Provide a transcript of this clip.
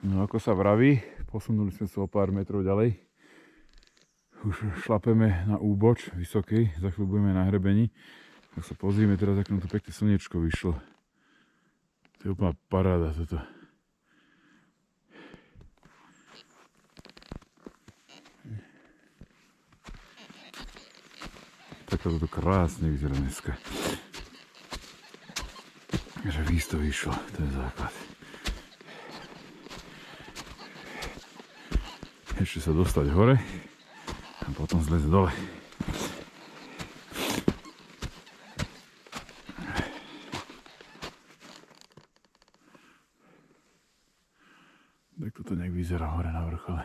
No ako sa vraví, posunuli sme sa o pár metrov ďalej. Už šlapeme na úboč vysokej, za chvíľu budeme na hrebení. Tak sa pozrieme teraz, ako nám tu pekne slniečko vyšlo. To je úplná paráda toto. Taká toto krásne vyzerá dneska. Že víc to vyšlo, to je základ. Ešte sa dostať hore a potom zlezť dole. Tak toto nejak vyzerá hore na vrchole.